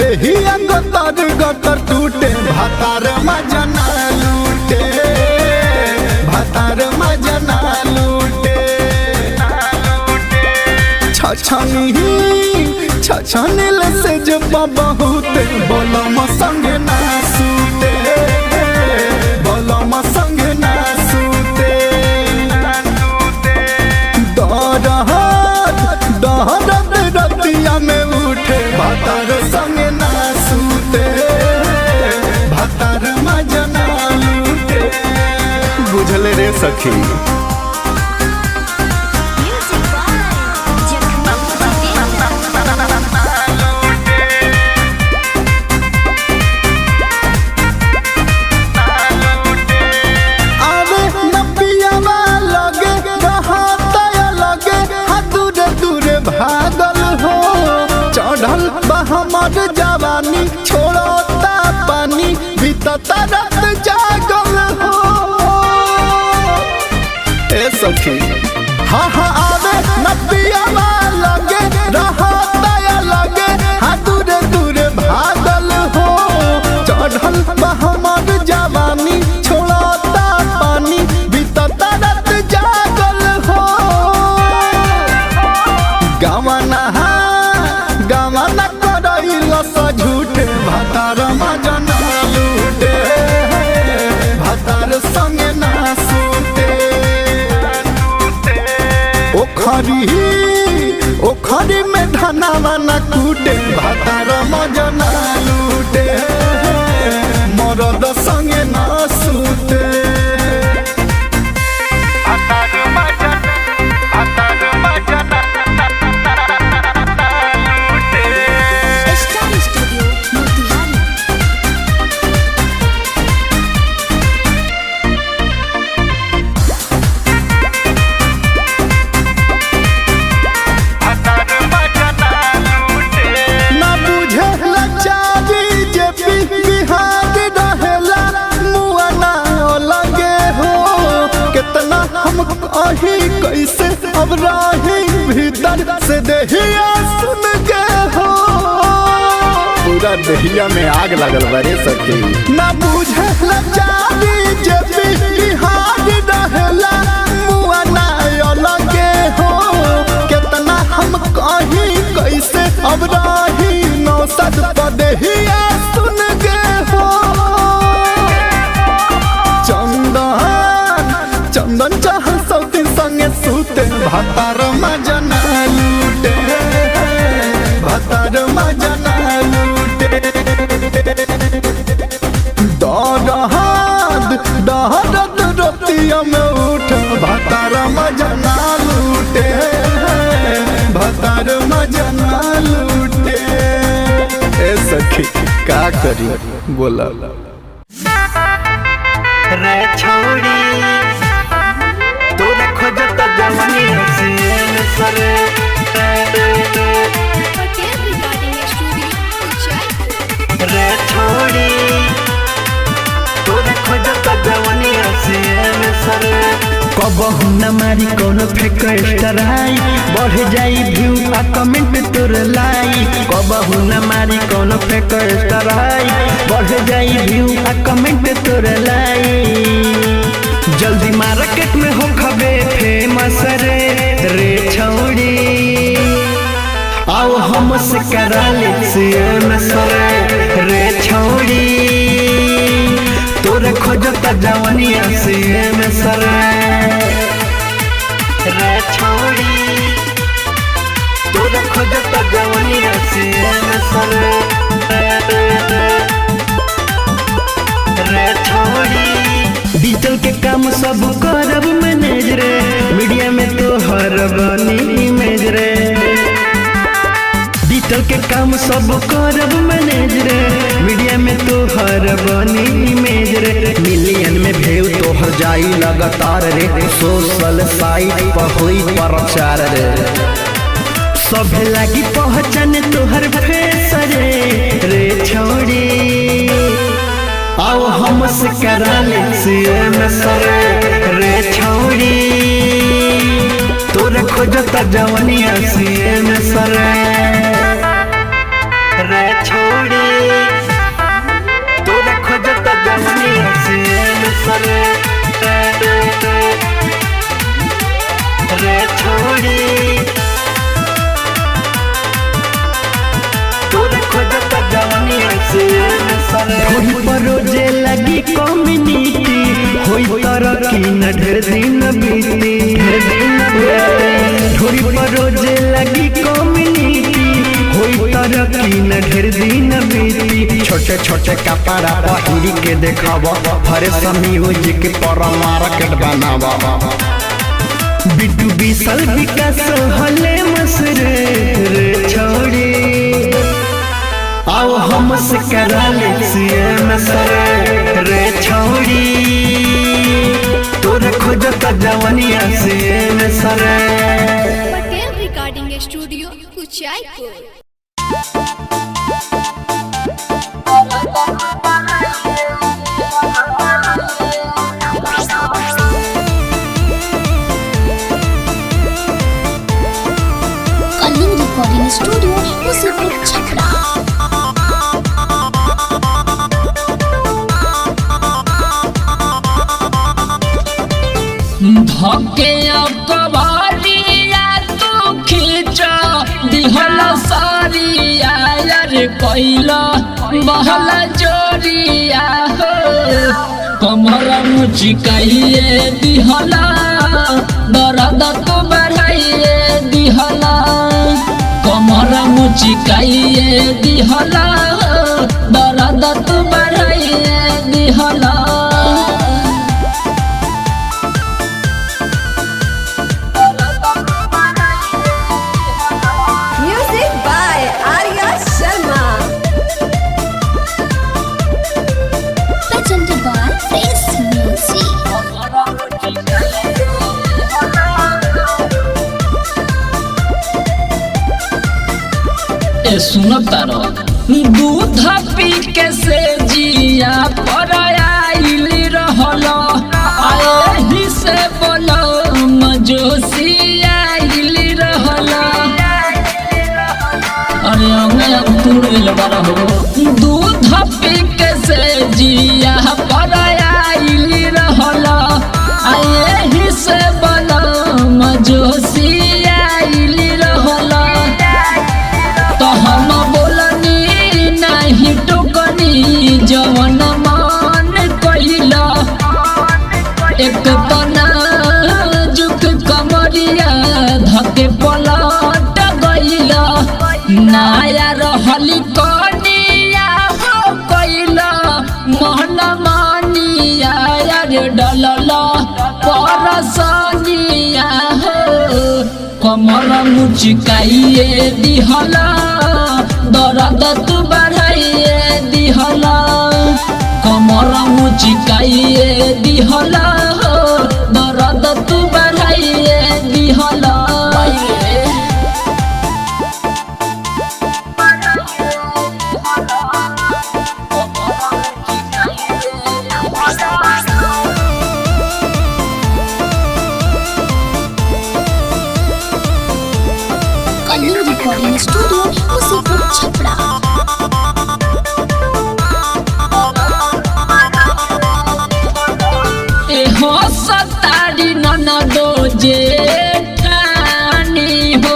देहिया गतर गतर टूटे भातार मजना लूटे भातार मजना लूटे छछनील से जब बहुते बोलम संग ना सूते बोलम संग ना सूते दहरत रतिया में उठे भातार संग ना सूते भातार मजना लूटे। बुझले रे सखी। भागल हो चढ़ल बहमर जवानी छोड़ता पानी बीतता रात जागल हो। ए सखी हाँ हाँ आवे नपिया लगे रहता लगे हाँ दूरे दूरे भागल हो चढ़ल बहमर जवानी छोड़ता पानी बीतता रात जागल हो। गवाना करैल झूठे भातार मजना लूटे भातार संगे ना सूते ओखरी में धनावा न कूटे भातार मजना लूटे मरद संगे ना सूते। अही कैसे अब राही भीतर से देहिया सुन के हो पूरा देहिया में आग लगल बरे सखी ना बुझे लचारी जे बिहार रहेला मुआ ना अलगे हो कितना हम कहीं कैसे अब राही नौसद पर देहिया सुन के हो। चंदन चाह सौती संगे सूते भातार मजना लूटे भातार मजना लूटे दहरत रतिया में उठ भातार मजना लूटे भातार मजना लूटे। ए सखी का करी बोला रे छोड़ी जवानी हसीन सरे रे छोड़ी तोरे खोजता जवानी हसीन सरे कबहू न मारी कोनो फेक स्टराई बढ़ जाई व्यू आ कमेंट तोर लाई कबहू न मारी कोनो फेक स्टराई बढ़ जाई व्यू आ कमेंट तोर लाई जल्दी मार्केट में हो खबे फेमस रे छौड़ी आओ हमसे करा ले रे छौड़ी तोरे खोजता जवानिया से रे छौड़ी तोरे खोजता जवानिया से रे छौड़ी डिजिटल के काम सब करब मैनेज रे मीडिया में तो हर बनी इमेज रे डिजिटल के काम सब करब मैनेज रे मीडिया में तो हर बनी इमेज रे मिलियन में भेव तो हर जाई लगातार रे सोशल साइट पर हुई प्रचार रे सब लगी पहचान तोहर फेस रे छोड़ी आओ हमसे करा ले रे छौड़ी तोरे खोजता जवानिया रे छौड़ी छौड़ी तोरे खोजत जवानी CM सरे ढोरी पर रोजे लगी कम्युनिटी होई तरक्की न ढेर दिन बीती ढोरी पर रोजे लगी कम्युनिटी होई तरक्की न ढेर दिन बीती छोटे छोटे कपड़ा पहिरी के देखाव फ्रेश म्यूजिक पर मार्केट बनाव बिट्टू बिसल विकास हले मसरे रे छोड़ी आओ हमसे करा ले CM सरे रे छोड़ी तोरे खोजत जवानिया CM सरे Patel recording studio Kuchaipur. Kalinga recording studio मुसीबत छपरा। धके कबारिया तू खींच दिहला सारिया यार कोइला बहला जोरिया हो कमरा मुचिकाइए दिहला दर्द तो बढ़ाइए दिहला कमरा मुचिकाइए दिहला दर्द तो बढ़ाइए दिहला music by Arya Sharma. Presented by Face Music। ए सुनो तारो दूध पी के से जिया पर आइल रहल आए ही से बोलो मजोसी आइल रहल अरे अंग तुड़ लगा हो दूध पी के से जिया पर आइल रहल आए ही से बोलो मजोसी आइल रहल तो हम बोलनी नहीं टोकनी जवन मान कइला एक तना जुक कमरिया धके पलट गइला नया रहली कनिया हो कइला मन मानिया यार डलला परसनिया हो कमर मुचिकाइए दिहला दर्द तू बढ़ाइए दिहला कमर मुचिकाइए दिहला दर्द तू बढ़ाइए दिहला कलिंग रिकॉर्डिंग स्टूडियो मुसीबत छपरा। ए हो सतारी ननदो जेठानी हो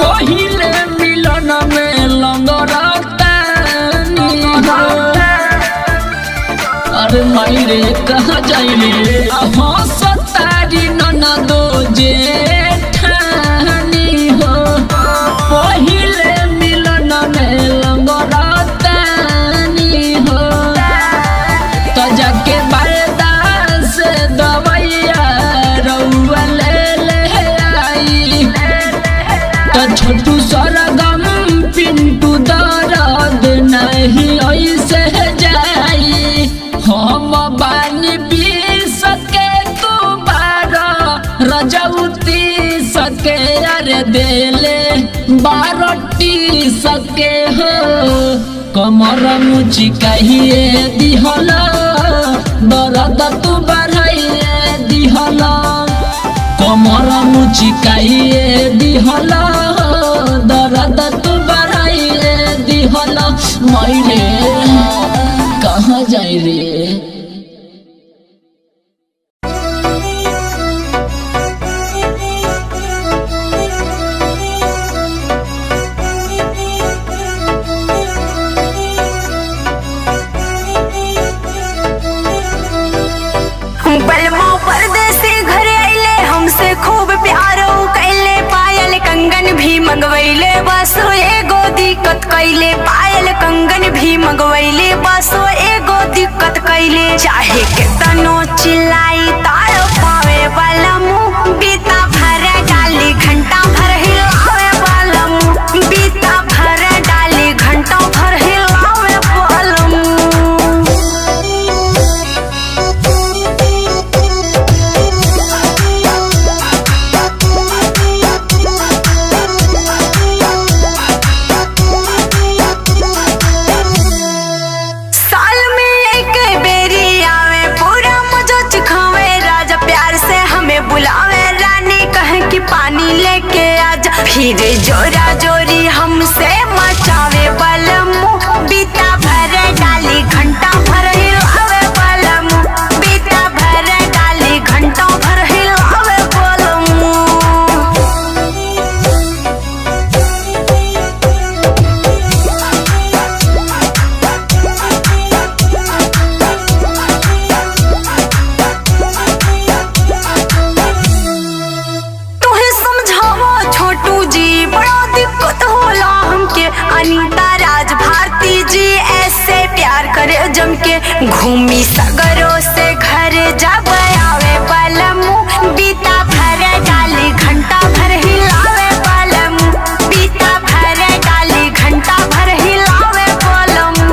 पहिले मिलन में लंगरतानी हो अरे माई रे कहाँ जाइले हो सतारी ननदो जेठानी हो पहिले मिलन में लंगरतानी हो तो जाके बारदा से दवाइया रउआ ले ले आई तो छोटू सरगम पिंटू दर्द नहीं ऐसे जाई हम बानी पी सके तू बारा रजौती सके अरे देले बारटी सके हो कमर मुचिकाइए दिहला दर्द तू बढ़ाइए दिहला कमर मुचिकाइए दिहला दर्द तू बढ़ाइए दिहला मायरे कहाँ जाई रे गाड़ी मंगवैले बसो एगो दिक्कत कैले चाहे केतनो चिल्लाई तार पावे वाला मुंह बीता भर डाली घंटा भर हिलावे वाला मुंह बीता भर डाली घंटा भर हिलावे वाला मुंह। साल में एक बेरी आवे पूरा मजा चिखावे राजा प्यार से हमें बुलावे रानी कहे कि पानी लेके आजा फिर जोरा जोरी हमसे मचावे बलम बीता भर डाली घंटा भर हिलावे बलम बीता भर डाली घंटा भर हिलावे बलम। तुहे समझावो छोटू जी बड़ा दिक्कत होला हमके अनीता राज भारती जी ऐसे प्यार करे जम के घूमी सगरों से घर जब आवे बलम बीता भर डाली घंटा भर हिलावे बलम बीता भर डाली घंटा भर हिलावे बलम।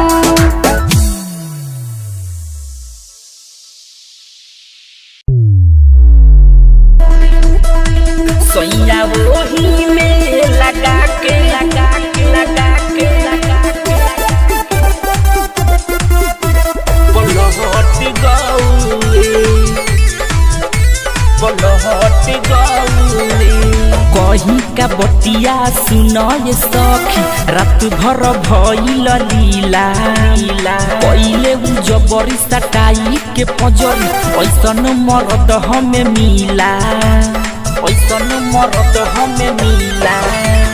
सोइया वही में लगा के कहीं का बतिया सुनय सखी रात भर भइल लीला पहिले उ जबरी सटाई के पजरी ऐसन मरद हमें मिला ऐसन मरद हमें मिला।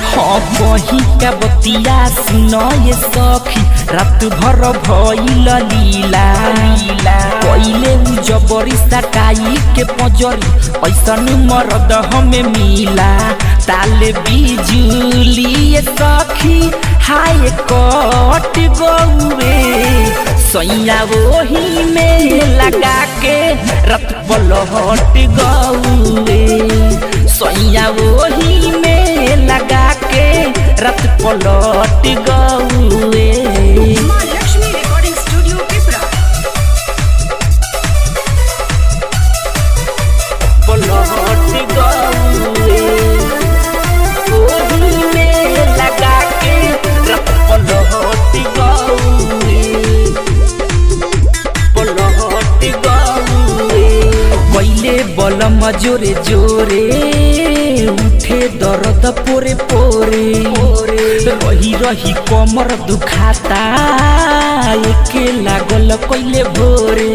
हाँ कहीं का बतिया सुनय सखी रात भर भइल लीला पहिले उ जबरी सटाई के पजरी ऐसन मरद हमें मिला। ताले बिजुली सखी हाय कट गौए सैया वही में लगा के रत पलट गौए सैया वही में लगा के रत पलट गौए। लक्ष्मी रिकॉर्डिंग स्टूडियो पिपरा पलट गौए वही में लगा के रत पलट गौए पलट गौए। पहिले बलम जोरे जोरे उठे दर्द पोरे पोरे रही रही कमर दुखाता एके लागल कइले भोरे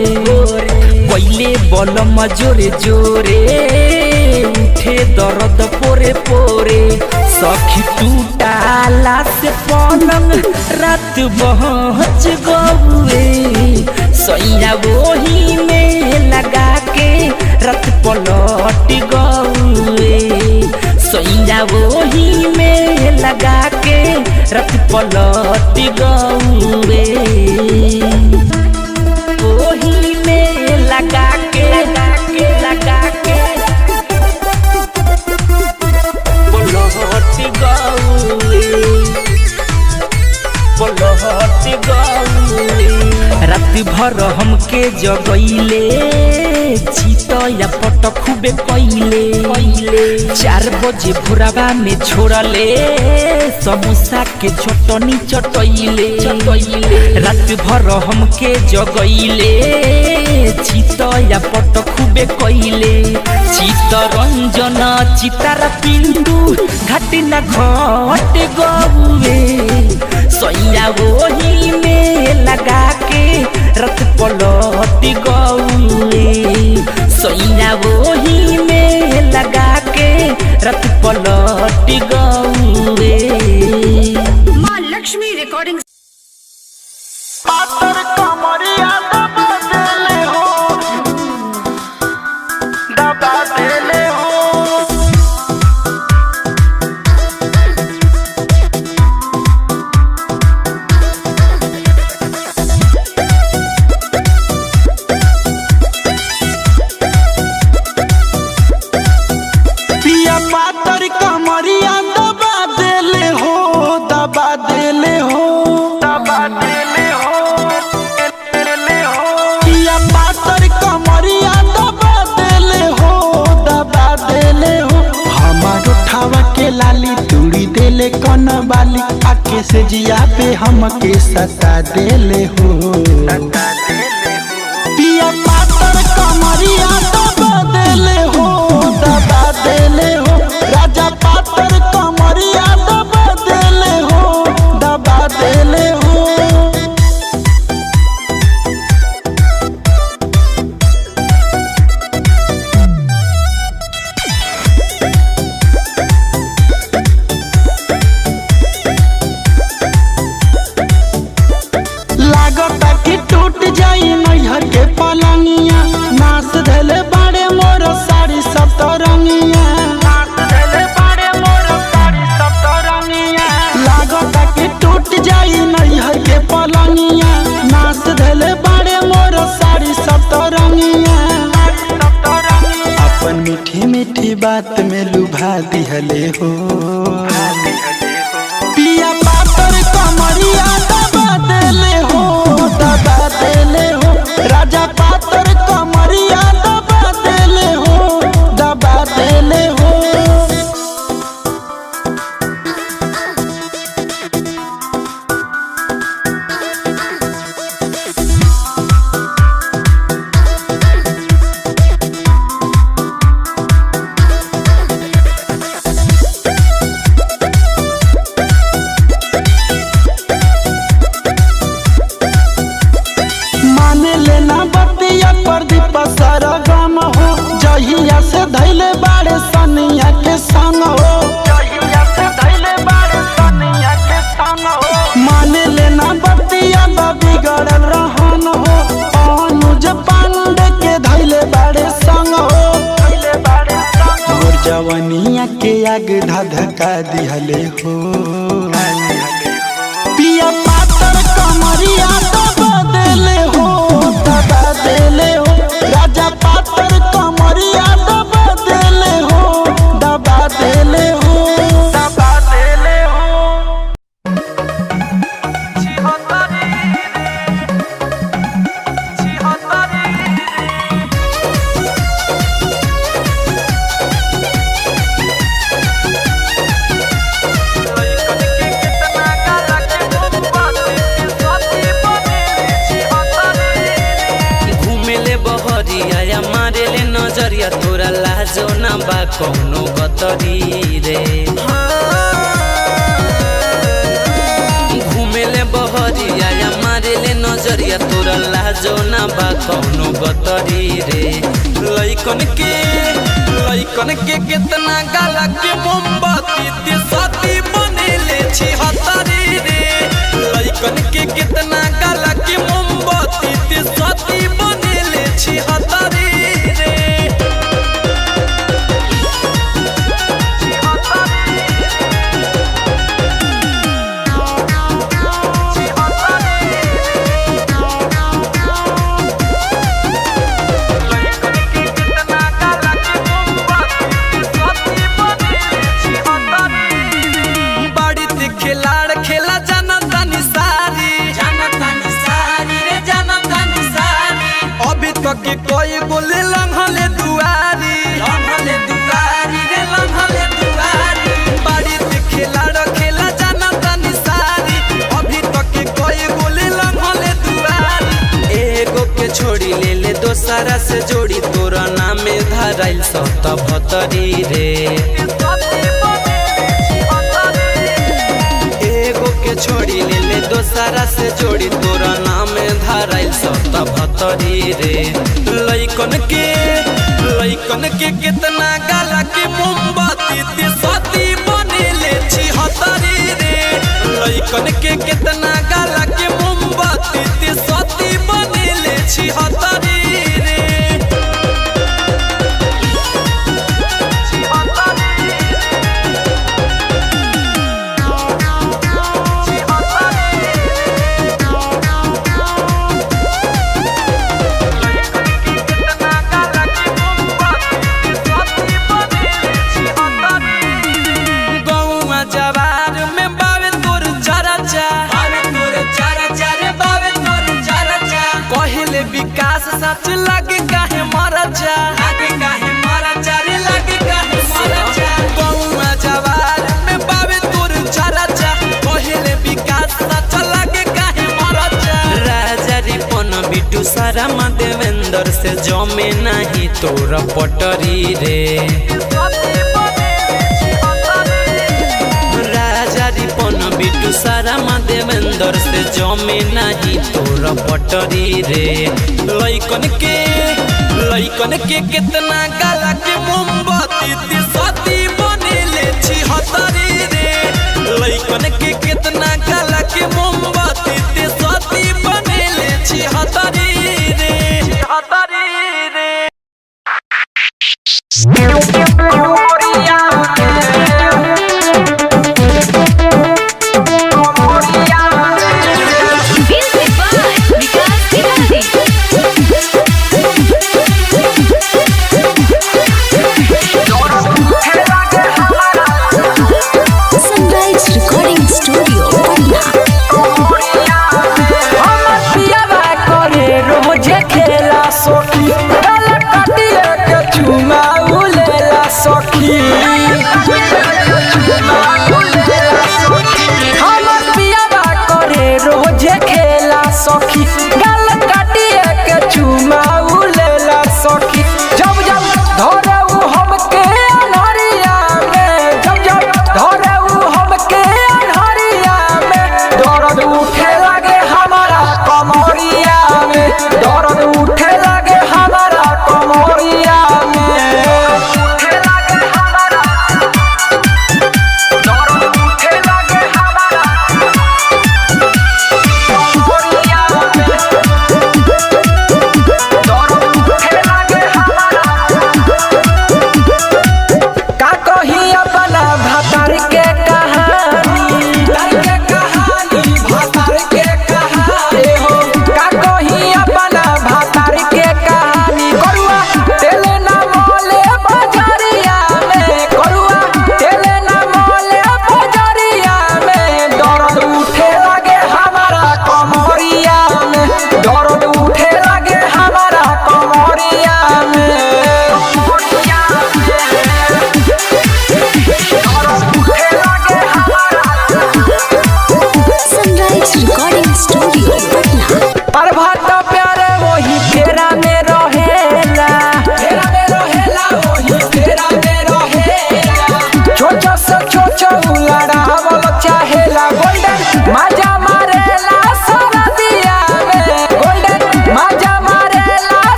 पहिले बलम जोरे जोरे उठे दर्द पोरे पोरे सखी टूटाला से पलंग रात बहच गौए सैया वही में लगा के रत पलट गौए सैया वही में लगा के रत पलट गौए वही में लगा के पलट गौए पलट गौए। रात भर हमके जगैले चितया पट खूबे कैले 4 बजे भोरवा में छोड़ले समोसा के चटनी चटैले रात भर हमके जगैले चितया पट खूबे कैले चितरंजन चितार पिंडू घाटिना घट गौए सैया वही में लगा के रत पलट गौए सैया वही में लगा के रत पलट गौए। माँ लक्ष्मी रिकॉर्डिंग पिया पातर कमरिया दबा देले हो दबा देले हो दबा देले हो पिया पातर कमरिया दबा देले हो दबा देले हो हमार उठावा के लाली तुड़ी देले कन बाली आके से जिया पे हमके सता देले हो पिया पातर कमरिया दबा देले हो दबा देले हो राजा पातर कमरिया दबा देले हो दबा देले हो लागता कि टूट जाई नैहर के पलंगिया नाच धले बाड़े मोर साड़ी सब तरंगिया नाच धले बाड़े मोर साड़ी सब तरंगिया लागता कि टूट जाई नैहर के पलंगिया नाच धले बाड़े मोर साड़ी सब तरंगिया अपन मीठी मीठी बात में लुभा दिहले हो पिया पातर कमरिया दबा देले हो दबा देले हो राजा पातर कमरिया दबा देले हो दबा देले हो माने लेना बतिया प्रदीप सरगम हो जहिया से धैले बाड़े सनिया के संग हो जहिया से धैले बाड़े सनिया के संग हो माने लेना बतिया बिगड़ल रहन हो अनुज पांडे के धैले बाड़े संग हो धैले बाड़े संग मोर जवनिया के आग धधका दिहले हो पिया पातर कमरिया दबा देले हो दबा देले हो राजा पातर कमरिया दबा देले हो दबा देले हो दबा देले हो घुमेले बहरिया मारेले नजरिया तोरा लाजो ना बा कौनो गतरी रे घुमेले बहरिया मारेले नजरिया तोरा लाजो ना बा कौनो गतरी रे लइकन के कितना गाला के मोमबत्ती ते साथी बनेले छी हतारी रे लइकन के कितना गाला के मोमबत्ती ते साथी बनेले छी हतारी रे बाड़ी ते खिलाड़ खेला जाना तानी सारी रे जाना तानी सारी अभी तक के कोई बोले लंघले दुआरी रे लंघले दुआरी बाड़ी ते खिलाड़ खेला जाना तानी सारी अभी तक के कोई बोले लंघले दुआरी एगो के छोड़ी ले ले दोसरा से जोड़ी तोरा नाम में धराइल सत भतरी रे एगो के छोड़ी ले ले दोसरा से जोड़ी तोरा नाम धराइल सत भतरी रे लइकन के कितना गाला के मोमबत्ती ते साथी बनेले छी हतारी रे लइकन के कितना गाला के मोमबत्ती ते साथी बनेले छी हतारी रे बाड़ी से जमे नहीं तोर पटरी रे। राजा रिपन बिटू सारा देवेंद्र से जमे नहीं तोर पटरी रे। लइकन के कितना गाला के मोमबत्ती सती बनेले छी हतरी रे। लइकन के कितना गाला के मोमबत्ती सती बनेले छी हतरी रे।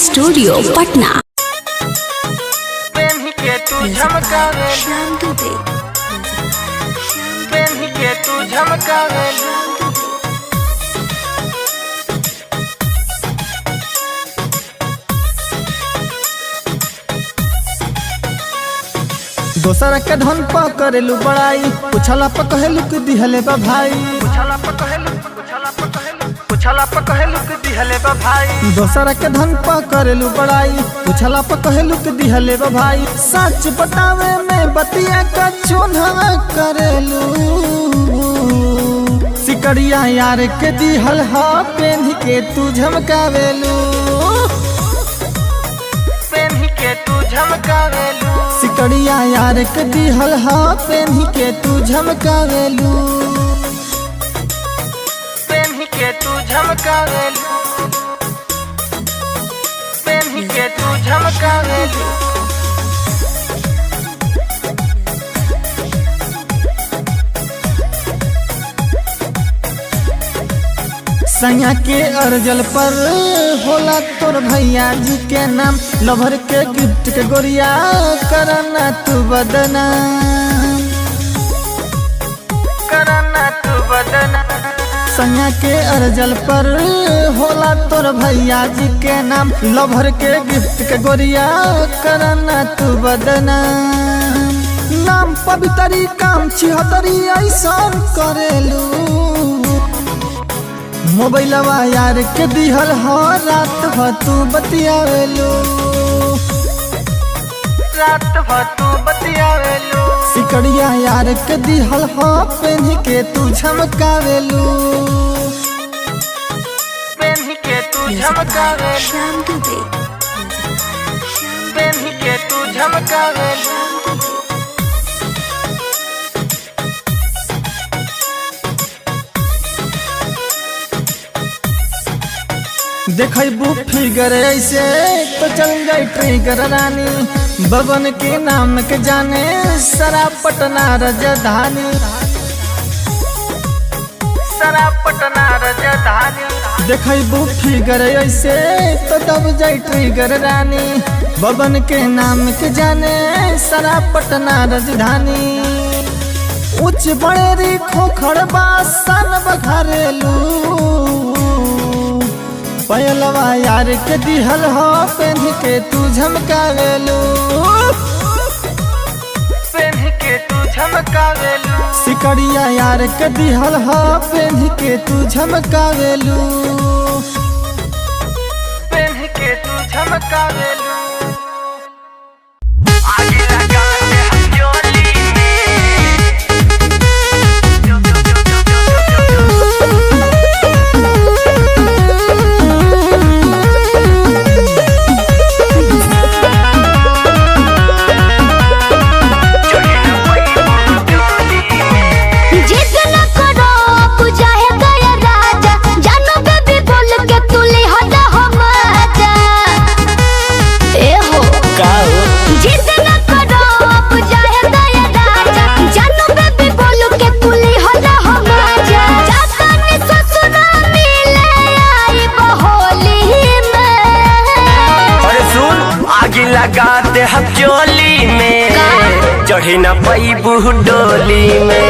स्टूडियो पटना। दोसर के धन पर करेलू बड़ाई, पुछला पर कहेलू कि दिहले बा भाई। दोसर के धन पर करेलू बड़ाई, पुछला पर कहेलू कि दिहले बा भाई। सच बतावे में बतिया का चोन्हा करेलू, सिकड़िया यार के दिहल हा पेन के तू झमकावेलू, सिकड़िया यार के दिहल हा पेन के तू झमकावेलू, संगा के अर्जल पर होला तोर भैया जी के नाम। लभर के गिफ्ट के गोरिया करना तू बदनाम, संगा के अर्जल पर होला तोर भैया जी के नाम। लभर के गिफ्ट के गोरिया करना तू बदनाम। नाम पवितरी काम छिहतरी ऐसा करेलू, मोबाइलवा यार के दिहल हो रात भर तू बतियावेलू, सिकड़िया यार के दिहल हो पेन के तू झमकावेलू, श्याम दुबे। पेन्ही के तू झमकावेलू। देखबू फिगर ऐसे तो चल जाई ट्रिगर रानी, बबन के नाम के जाने सारा पटना राजधानी, सारा पटना राजधानी। देखबू फिगर ऐसे तो दब जाई ट्रिगर रानी, बबन के नाम के जाने सारा पटना राजधानी। उच्च बड़ेरी खोखड़ बासन बघरेलू, पयलवा यार के दिहल हो पेन्ह के तू झमकावेलू, पेन्ह के तू झमकावेलू। सिकड़िया यार के दिहल हो पेन्ह के तू झमकावेलू, पेन्ह के तू झमकावेलू। लगाते हम चोली में चढ़े न पैबू डोली में,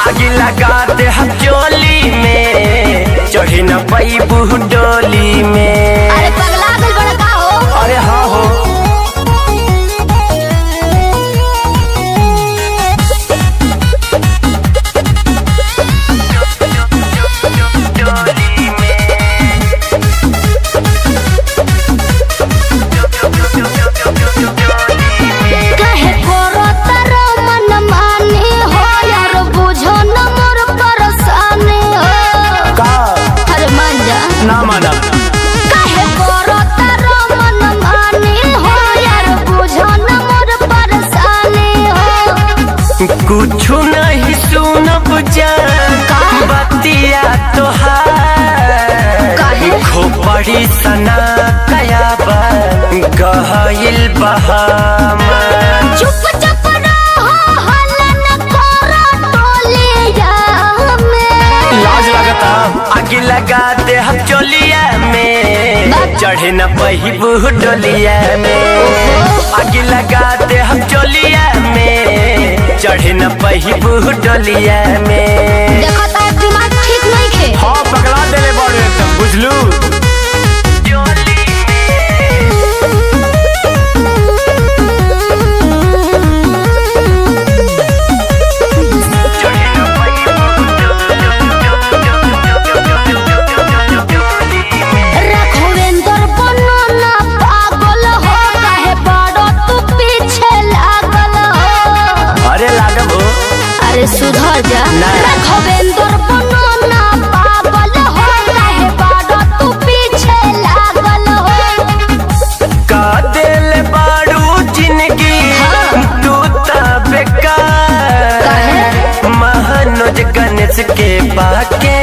आगे लगाते हम चोली में चढ़े न पैबू डोली में। अरे पगला गल बड़ा का हो? अरे हाँ हो। कुछु नहीं सुनब बतिया तोहार, खोपड़ी सना कयाबा गहिल बहामा। चुप चुप रहो हल्ला न करो टोलिया में, लाज लगता। आगे लगा दे हम चोलिया में चढ़े न पहिबू डोलिया में, आगे लगा दे हम चोलिया में चढ़े न पहिबू डोलिया में। देखो तार दिमाग ठीक नहीं खे। हाँ पकड़ा देले बड़े एकदम बुझलू। सुधर जा रघवेंद्र बनो ना पागल हो, काहे बाड़ो तू पीछे लागल हो। का दिल बाड़ू जिंदगी तू ता बेकार, महानोज गणेश के बाके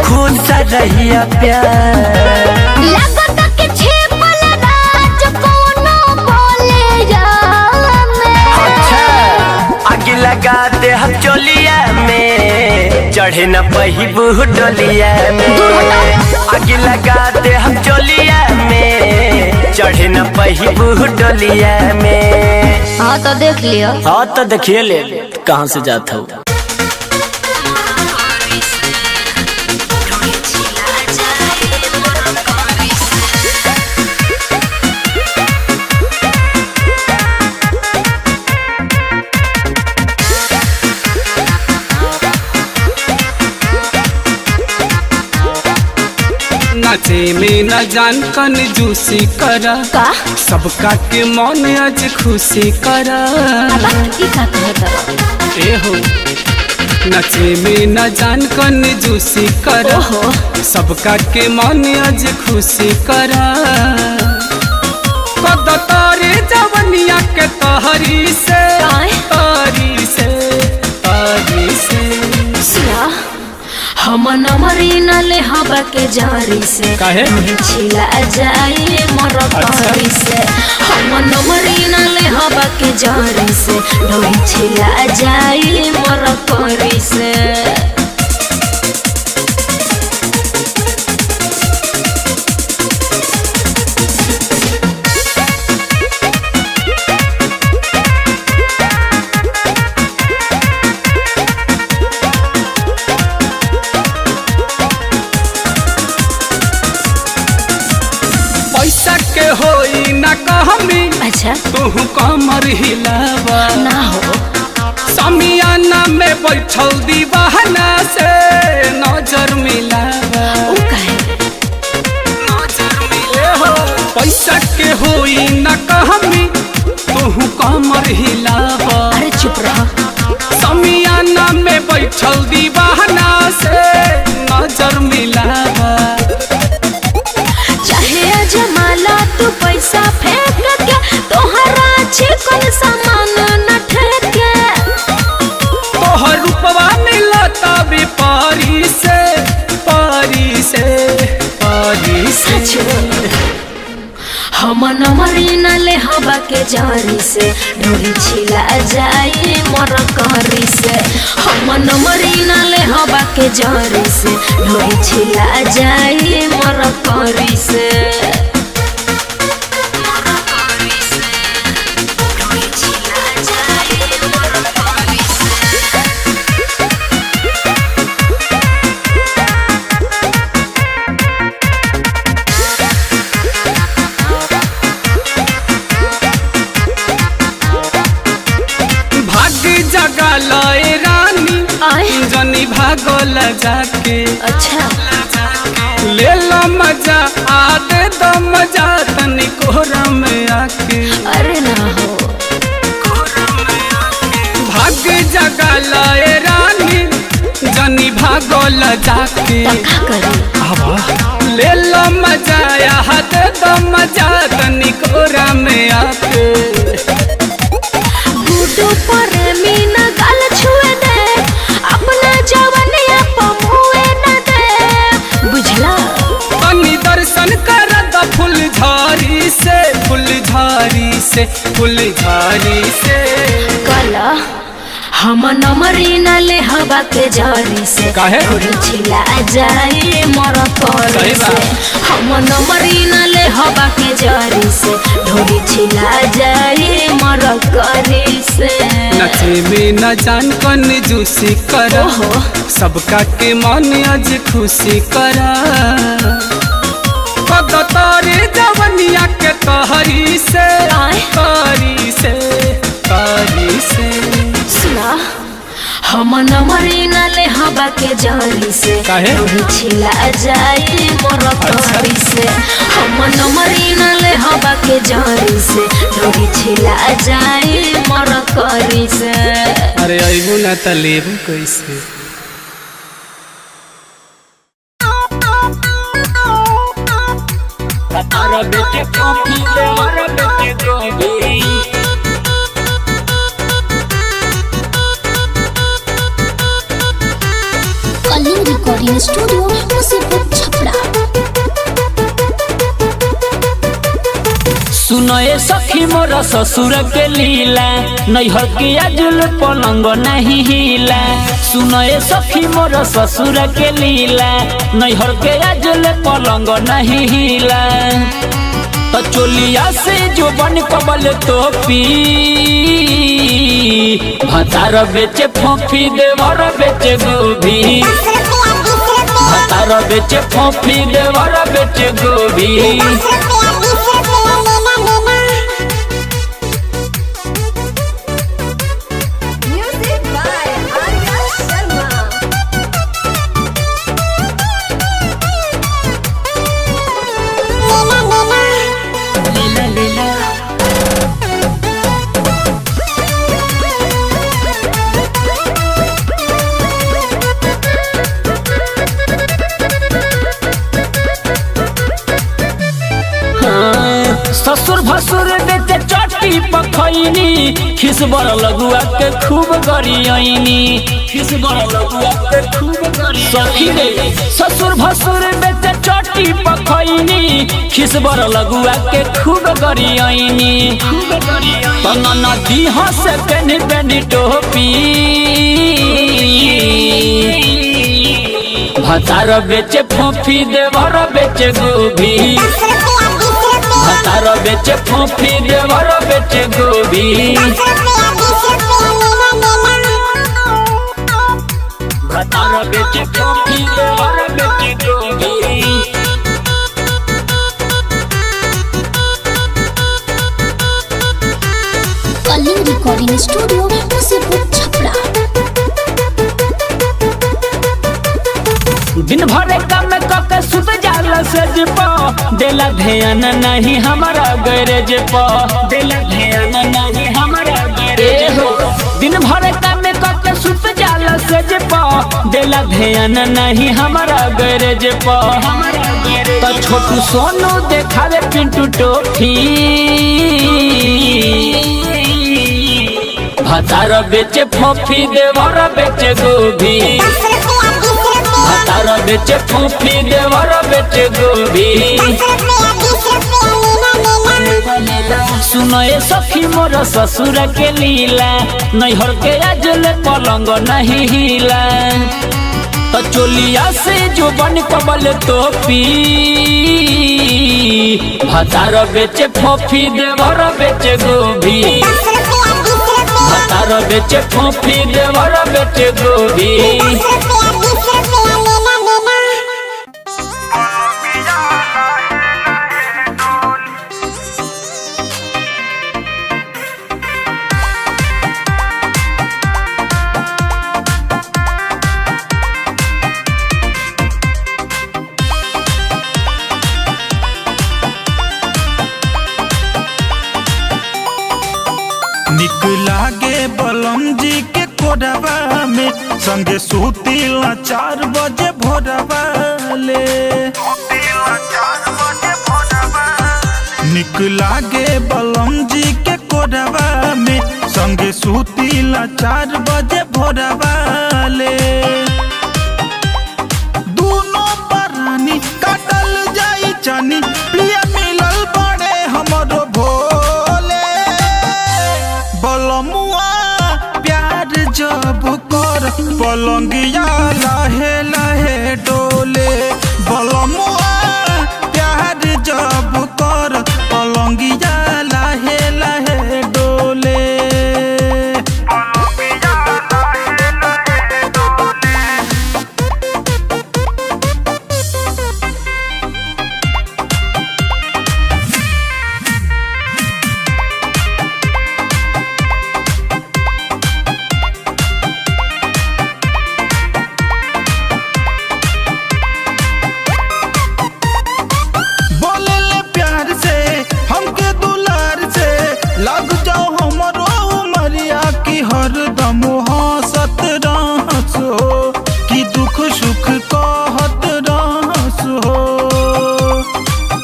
खुश रहिया प्यार। लगता कि छिपल राज कोनो बोले जा में। अच्छा आगे लगा दे हम चोलिया में चढ़े न पहिबू डोलिया में, आगे लगा दे हम चोलिया में चढ़े न पहिबू डोलिया में। हाँ तो देख लियो। हाँ तो देखिए ले कहाँ से जाता हूँ। नाचे में न जान कन जूसी करा का सबका के मन आज खुशी करा। ए हो नाचे में न जान कन जूसी करा सबका के मन आज खुशी करा। कद तारे जवनिया के तहरी से तारी से तारी से सुना हम नमरी न ले हवा के जारी से काहे छिला जाए मरकरी से हम नमरी न ले हवा के जारी से ढोई छिला जाए मरकरी से होई ना कहमी अच्छा तू कमर हिलावा ना हो समियाना में बैठल दीवाना से नजर मिलावा नजर मिले हो पैसा के होई ना कहमी तू कमर हिलावा अरे चुप रह समियाना में बैठल दीवाना से नजर मिलावा जमाला तू पैसा फेंक के तोहरा चिकन सामान न ठेके तोहर रूपवा मिलता भी पारी से पारी से पारी से हम नमरी न ले हवा के जारी से ढोली छिला जाए मरकरी से हम नमरी न ले हवा के जारी से ढोली छिला जाए मरकरी से जगा लए रानी जनी भागल जाके अच्छा ले लो मजा आदे दो मजा तनी कोहरा में आके अरे ना हो भाग जगा लए रानी जनी भागल जाके ले लो मजा आदे दो मजा तनी कोहरा में आके प्रेमी न गाल छुए दे अपना जवनिया पमुए न दे बुझला तनी दर्शन कर द फूल झाड़ी से फूल झाड़ी से फूल झाड़ी से कला हम नमरी न ले हवा के जारी से काहे छिला जाए मरकरी से हम नमरी न ले हवा के जारी से ढोली छिला जाए मरकरी से नचे में न जान कन जूसी करा सबका के मन आज खुशी करा पद तारे जवनिया के तहरी से तारी से तारी से सुना हम नमरी न ले हवा के जारी से ढोली छिला जाए मरकरी से हम नमरी न ले हवा के जारी से ढोली छिला जाए मरकरी से अरे अइबू ना त लेबू कैसे तारा बेटे कॉफी ले मारा बेटे गोभी कलिंग रिकॉर्डिंग स्टूडियो मुसीबत छपरा सुनए सखी मोर ससुर के लीला नैहर के आजुल पलंग नहीं हिला सुनए सखी मोर ससुर के लीला नैहर के आजुल पलंग नहीं हिला तो चोलिया से जो बन कबल तो पी भतार बेचे फोफी देवर बेचे गोभी भतार बेचे फोफी देवर बेचे गोभी खिस बर लगुआ के खूब गरियनी खिस बर लगुआ के खूब गरियनी सखी रे ससुर भसुर बेटे चटी पखैनी खिस बर लगुआ के खूब गरियनी तना नदी हंसे पेनी पेनी टोपी भतार बेचे फोफी देवर बेचे गोभी भतार बेचे फोफी देवर बेचे गोभी भतार बेचे फोफी देवर बेचे गोभी कलिंग रिकॉर्डिंग स्टूडियो मुसीपुर छपरा। दिन भर काम कके सुत जाला सेज प देला ध्यान नहीं हमारा गैरेज प देला ध्यान नहीं हमारा गैरेज हो दिन भर काम कके सुत जाला सेज प देला ध्यान नहीं हमारा गैरेज प तो छोटू सोनू देखावे पिंटू टोफी भतार बेचे फोफी देवर बेचे गोभी भतार बेचे फोफी देवर बेचे गोभी सुनो ए सखी मोर ससुर के लीला नैहर के आजले पलंग नहीं हिला तो चोलिया से जो बन कबल तोपी भतार बेचे फोफी देवर बेचे गोभी भतार बेचे फोफी देवर बेचे गोभी निक लागे बलम जी के कोडवा में संगे सुतीला 4 बजे भोरवा ले निक लागे बलम जी के कोडवा में संगे सुतीला 4 बजे भोरवा ले दोनों परानी काटल जाई चनी प्रिय मिलल बड़े हमरो भोले बलमुआ प्यार जब कर पलंगिया लहे लहे डोले बलमुआ प्यार जब कर पलंगिया लहे लहे डोले हरदम हंसत रहस हो कि दुख सुख कहत रहस हो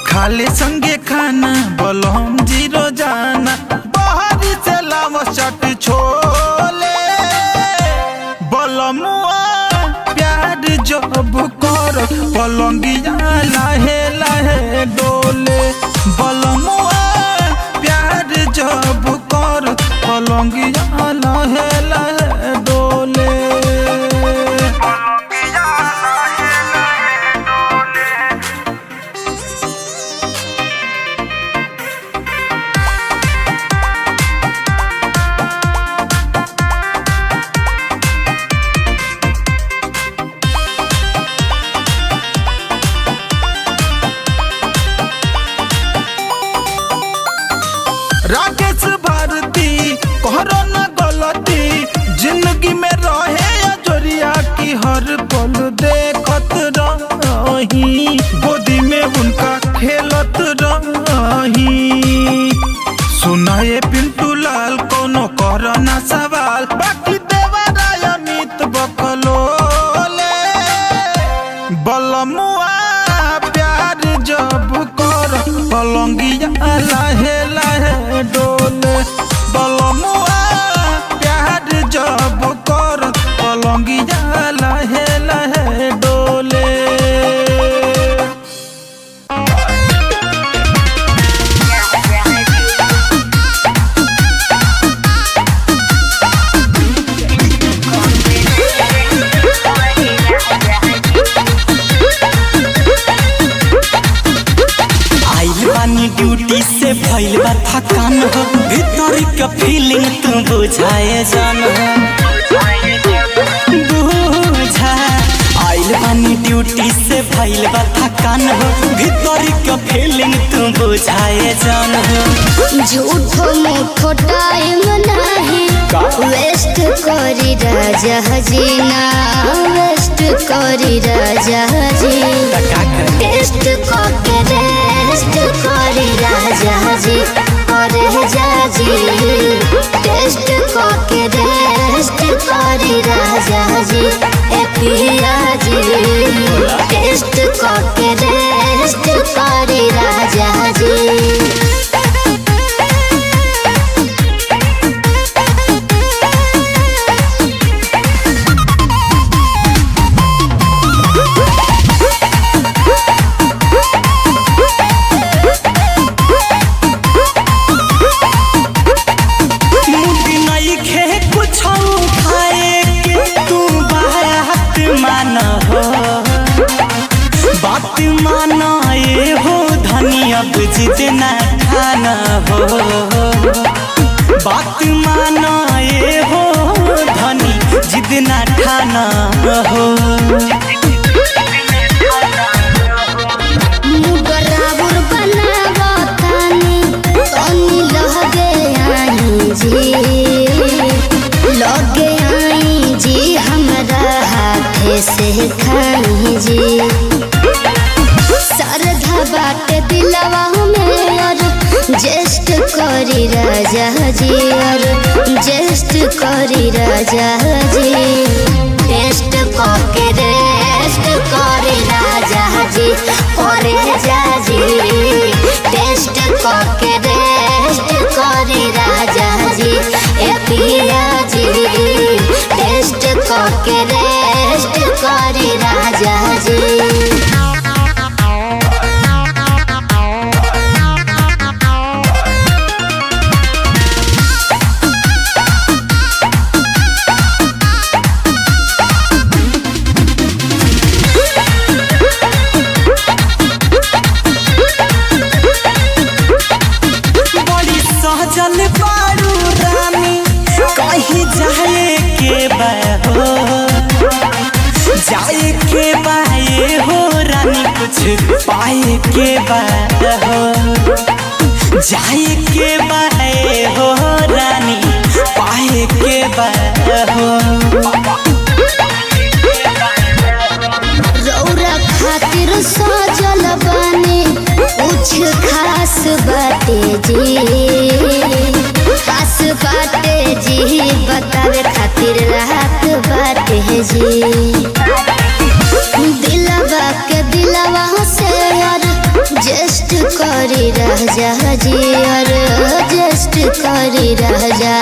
खाले संगे खाना बलम जी रोजाना बाहर से लाव चट छोले बलमुआ प्यार जब कर पलंगिया लहे लहे डोले बलमुआ प्यार जब कर पलंगिया लहे लहे डोले राकेश भारती कहरो न गलती जिंदगी में रहे अजोरिया की हर पल देखत रही गोदी में उनका खेलत रही सुनाए पिंटू लाल कोनो करो ना सवाल बाकी देवराय अमित बकलोले बलमुआ प्यार जब कर पलंगिया लहे लहे डोले बलमुआ लहे लहे डोले। ड्यूटी से भइल बा थकान हो, भीतर के फीलिंग तू बुझाए जान हो, बुझा। आइल बानी ड्यूटी से भइल बा थकान हो, भीतर के फीलिंग तू बुझाए जान हो। झूठो मूठो टाइम नहीं वेस्ट करी राजा जी ना, वेस्ट करी राजा जी। टेस्ट करके रेस्ट करी राजा जी, अरे जाजी। टेस्ट करके रेस्ट करी राजा जी, ए पिया जी। टेस्ट करके रेस्ट करी राजा जी। बात माना ये हो धनी अब जिद न खाना हो, बात माना ये हो धनी जिद न खाना हो। मुगराबुर बनावा तानी तनी लगे आई जी, लगे आई जी हमरा हाथे से खाई जी। सरधा बाटे दिलवा में और जेस्ट करी राजा जी, और जेस्ट करी राजा जी। टेस्ट करके रेस्ट करी राजा जी, और जाजी। टेस्ट करके रेस्ट करी राजा जी, ए पिया जी। टेस्ट करके रेस्ट करी राजा जी। सहजल बारू रानी कहीं जाए के बा हो, जाए के बा ये हो रानी कुछ पाए के बा हो, जाए के बा ये हो रानी पाए के बा हो। रौरा खातिर सजल बानी कुछ खास बाटे जी, खास बाटे जी। बतावे खातिर रात बाटे जी, दिलवा के दिलवा से और जस्ट करी राजा जी, और जस्ट करी राजा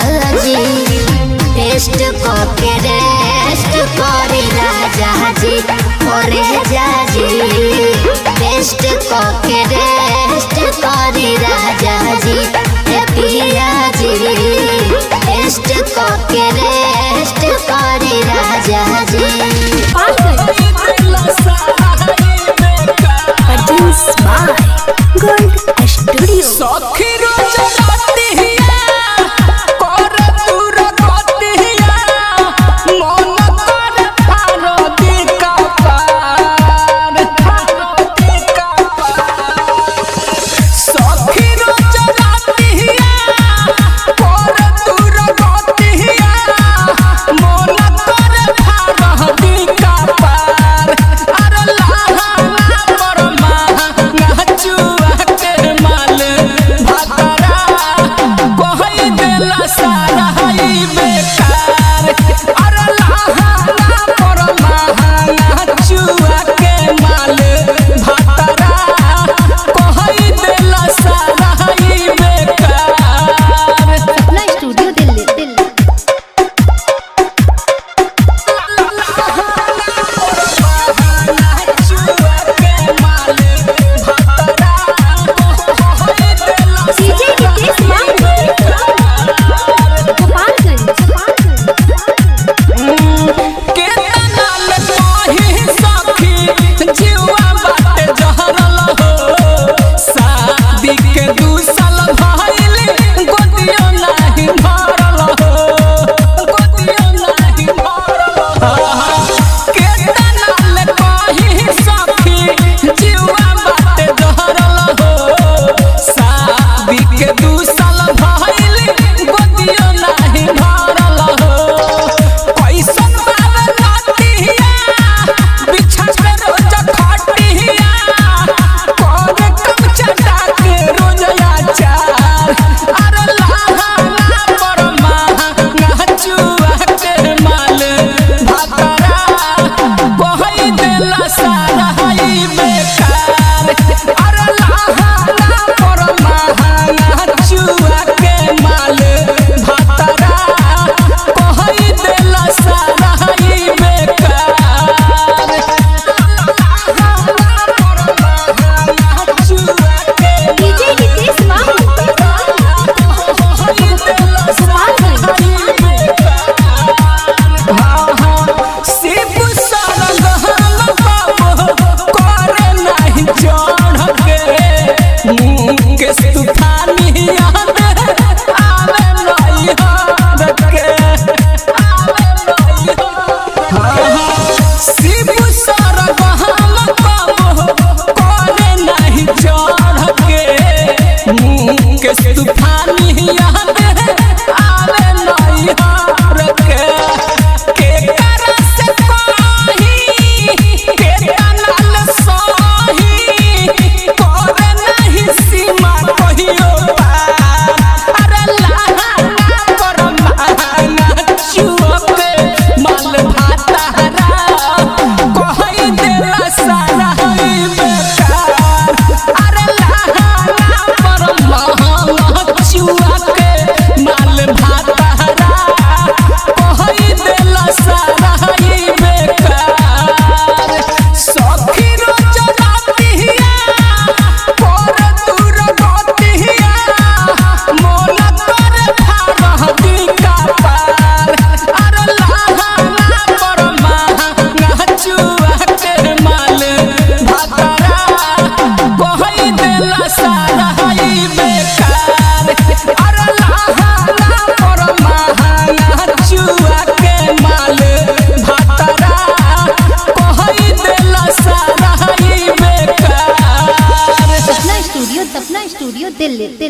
जी। टेस्ट करके रेस्ट करी राजा जी, और जाजी। टेस्ट करके रेस्ट करी राजा जी, ए पिया जी। टेस्ट करके रेस्ट करी राजा जी। Gold studio. सखी रोज रातिया कर पूरा गतिया लेते